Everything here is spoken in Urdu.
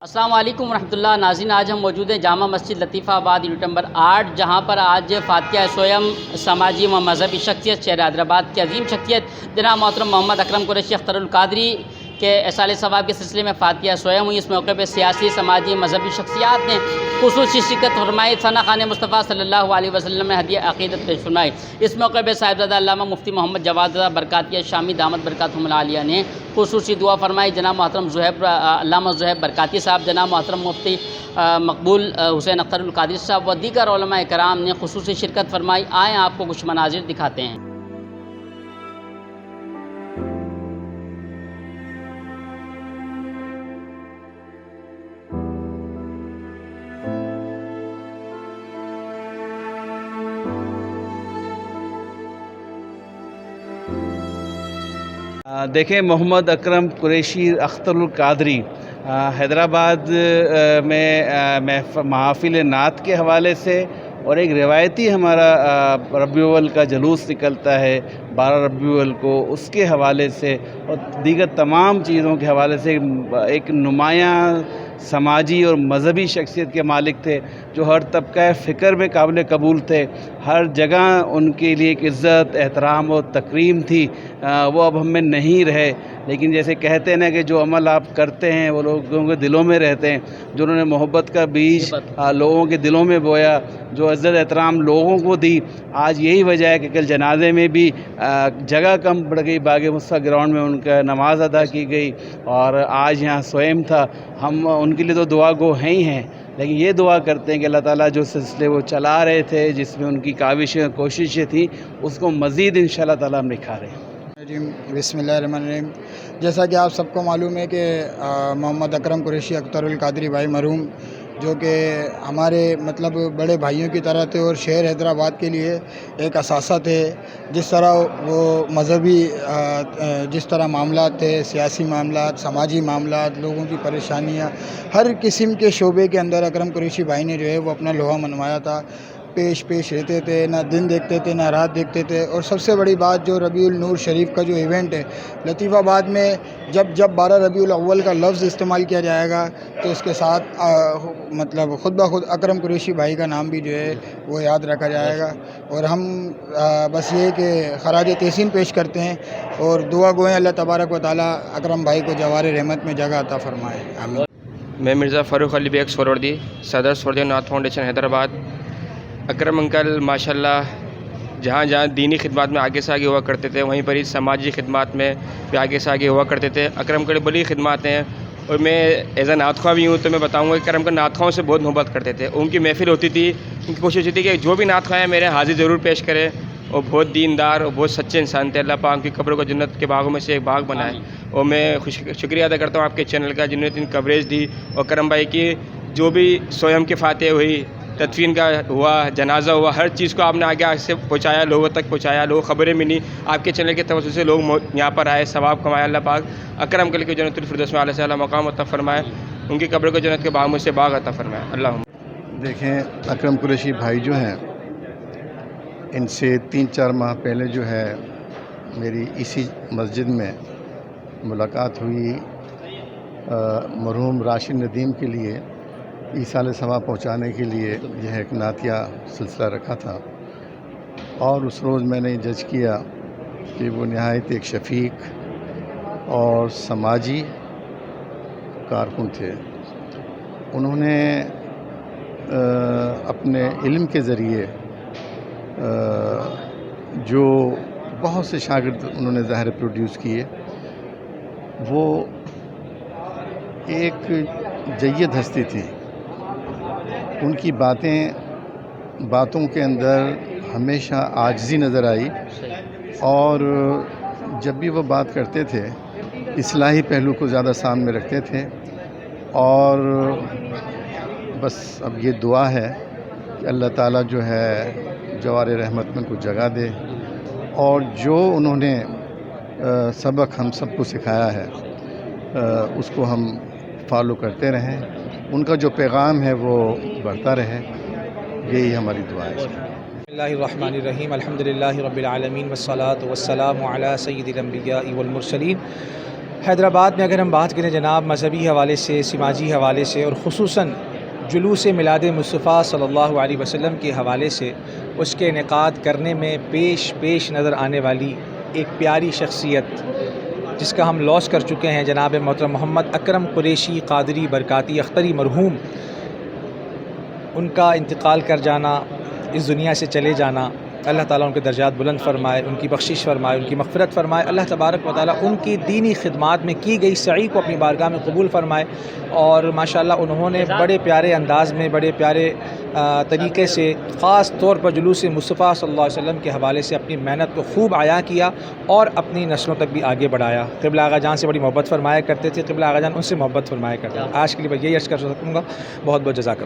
السلام علیکم ورحمۃ اللہ ناظرین، آج ہم موجود ہیں جامع مسجد لطیفہ آباد یونٹ نمبر 8، جہاں پر آج فاتحہ سوئم سماجی و مذہبی شخصیت شہر حیدرآباد کی عظیم شخصیت جناب محترم محمد اکرم قریشی اختر القادری کے ایصال ثواب کے سلسلے میں فاتحہ سوئم ہوئی۔ اس موقع پہ سیاسی، سماجی، مذہبی شخصیات نے خصوصی شرکت فرمائی۔ ثنا خان مصطفیٰ صلی اللہ علیہ وسلم نے ہدیہ عقیدت پیش فرمائی۔ اس موقع پہ صاحبزادہ علامہ مفتی محمد جواد رضا برکاتیہ شامی دامت برکاتہم العالیہ نے خصوصی دعا فرمائی۔ جناب محترم علامہ زہیب برکاتی صاحب، جناب محترم مفتی مقبول حسین اختر القادری صاحب و دیگر علماء کرام نے خصوصی شرکت فرمائی۔ آئیں آپ کو کچھ مناظر دکھاتے ہیں۔ دیکھیں، محمد اکرم قریشی اختر القادری حیدرآباد میں محافل نعت کے حوالے سے اور ایک روایتی ہمارا ربیع الاول کا جلوس نکلتا ہے 12 ربیع الاول کو، اس کے حوالے سے اور دیگر تمام چیزوں کے حوالے سے ایک نمایاں سماجی اور مذہبی شخصیت کے مالک تھے، جو ہر طبقہ فکر میں قابل قبول تھے۔ ہر جگہ ان کے لیے ایک عزت، احترام اور تکریم تھی۔ وہ اب ہم میں نہیں رہے، لیکن جیسے کہتے ہیں نا کہ جو عمل آپ کرتے ہیں وہ لوگوں کے دلوں میں رہتے ہیں۔ جو انہوں نے محبت کا بیج لوگوں کے دلوں میں بویا، جو عزت احترام لوگوں کو دی، آج یہی وجہ ہے کہ کل جنازے میں بھی جگہ کم پڑ گئی، باغ مصطفیٰ گراؤنڈ میں ان کا نماز ادا کی گئی، اور آج یہاں سوئم تھا۔ ہم ان کے لیے تو دعا گو ہیں ہی ہیں، لیکن یہ دعا کرتے ہیں کہ اللہ تعالیٰ جو سلسلے وہ چلا رہے تھے، جس میں ان کی کاوشیں کوششیں تھیں، اس کو مزید انشاءاللہ تعالیٰ ہم نکھاریں۔ بسم اللہ الرحمن الرحیم۔ جیسا کہ آپ سب کو معلوم ہے کہ محمد اکرم قریشی اختر القادری بھائی مرحوم، جو کہ ہمارے بڑے بھائیوں کی طرح تھے اور شہر حیدرآباد کے لیے ایک اثاثہ تھے۔ جس طرح وہ مذہبی جس طرح معاملات تھے، سیاسی معاملات، سماجی معاملات، لوگوں کی پریشانیاں، ہر قسم کے شعبے کے اندر اکرم قریشی بھائی نے جو ہے وہ اپنا لوہا منوایا تھا۔ پیش رہتے تھے، نہ دن دیکھتے تھے نہ رات دیکھتے تھے۔ اور سب سے بڑی بات، جو ربیع النور شریف کا جو ایونٹ ہے لطیفہ آباد میں، جب 12 ربیع الاول کا لفظ استعمال کیا جائے گا تو اس کے ساتھ خود بخود اکرم قریشی بھائی کا نام بھی جو ہے وہ یاد رکھا جائے گا۔ اور ہم بس یہ کہ خراج تحسین پیش کرتے ہیں اور دعا گوئیں اللہ تبارک و تعالیٰ اکرم بھائی کو جوار رحمت میں جگہ عطا فرمائے، آمین۔ میں مرزا فاروق علی بیگ سہروردی، صدر سہروردی نعت فاؤنڈیشن حیدرآباد۔ اکرم انکل ماشاءاللہ جہاں جہاں دینی خدمات میں آگے سے آگے ہوا کرتے تھے، وہیں پر ہی سماجی خدمات میں بھی آگے سے آگے ہوا کرتے تھے۔ اکرم کے بڑی خدمات ہیں، اور میں ایز اے نعت خواہ بھی ہوں تو میں بتاؤں گا کہ اکرم کا نعت خواہوں سے بہت محبت کرتے تھے۔ ان کی محفل ہوتی تھی، ان کی کوشش ہوتی تھی کہ جو بھی نعت خواہ ہیں میرے حاضر ضرور پیش کرے، اور بہت دیندار اور بہت سچے انسان تھے۔ اللہ پاک کی قبر کو جنت کے باغوں میں سے ایک باغ بنائے۔ اور میں شکریہ ادا کرتا ہوں آپ کے چینل کا، جنہوں نے اتنی کوریج دی۔ اور کرم بھائی کی جو بھی سوئم کی فاتح ہوئی، تدفین کا ہوا، جنازہ ہوا، ہر چیز کو آپ نے آگے سے پہنچایا، لوگوں تک پہنچایا، لوگ خبریں ملی آپ کے چینل کے توسط سے، لوگ یہاں پر آئے، ثواب کمایا۔ اللہ پاک اکرم کے لیے جنت الفردوس میں اعلیٰ سے اعلیٰ مقام عطا فرمائے، ان کی قبر کو جنت کے باغ میں سے باغ عطا فرمائے۔ اللہم دیکھیں، اکرم قریشی بھائی جو ہیں، ان سے 3-4 ماہ پہلے جو ہے میری اسی مسجد میں ملاقات ہوئی۔ مرحوم راشد ندیم کے لیے ایصال ثواب پہنچانے کے لیے یہ ایک نعتیہ سلسلہ رکھا تھا، اور اس روز میں نے جج کیا کہ وہ نہایت ایک شفیق اور سماجی کارکن تھے۔ انہوں نے اپنے علم کے ذریعے جو بہت سے شاگرد انہوں نے ظاہر پروڈیوس کیے، وہ ایک جید ہستی تھی۔ ان کی باتوں کے اندر ہمیشہ عاجزی نظر آئی، اور جب بھی وہ بات کرتے تھے اصلاحی پہلو کو زیادہ سامنے رکھتے تھے۔ اور بس اب یہ دعا ہے کہ اللہ تعالیٰ جو ہے جوار رحمت میں کو جگہ دے، اور جو انہوں نے سبق ہم سب کو سکھایا ہے اس کو ہم فالو کرتے رہیں، ان کا جو پیغام ہے وہ بڑھتا رہے، یہی ہماری دعا ہے۔ بسم اللہ الرحمن الرحیم، الحمدللہ رب العالمین، والصلاة والسلام علی سید الانبیاء والمرسلین۔ حیدرآباد میں اگر ہم بات کریں جناب مذہبی حوالے سے، سماجی حوالے سے اور خصوصاً جلوس میلاد مصطفیٰ صلی اللہ علیہ وسلم کے حوالے سے اس کے انعقاد کرنے میں پیش نظر آنے والی ایک پیاری شخصیت جس کا ہم لاس کر چکے ہیں، جناب محترم محمد اکرم قریشی قادری برکاتی اختری مرحوم، ان کا انتقال کر جانا، اس دنیا سے چلے جانا، اللہ تعالیٰ ان کے درجات بلند فرمائے، ان کی بخشش فرمائے، ان کی مغفرت فرمائے، اللہ تبارک و تعالیٰ ان کی دینی خدمات میں کی گئی سعی کو اپنی بارگاہ میں قبول فرمائے۔ اور ماشاءاللہ انہوں نے بڑے پیارے انداز میں، بڑے پیارے طریقے سے، خاص طور پر جلوس مصطفیٰ صلی اللہ علیہ وسلم کے حوالے سے اپنی محنت کو خوب عیا کیا اور اپنی نسلوں تک بھی آگے بڑھایا۔ قبلہ آغا جان سے بڑی محبت فرمایا کرتے تھے، قبلہ آغا جان ان سے محبت فرمایا کرتے تھے۔ آج کے لیے میں یہی عرض کر سکوں گا، بہت بہت جزاک اللہ۔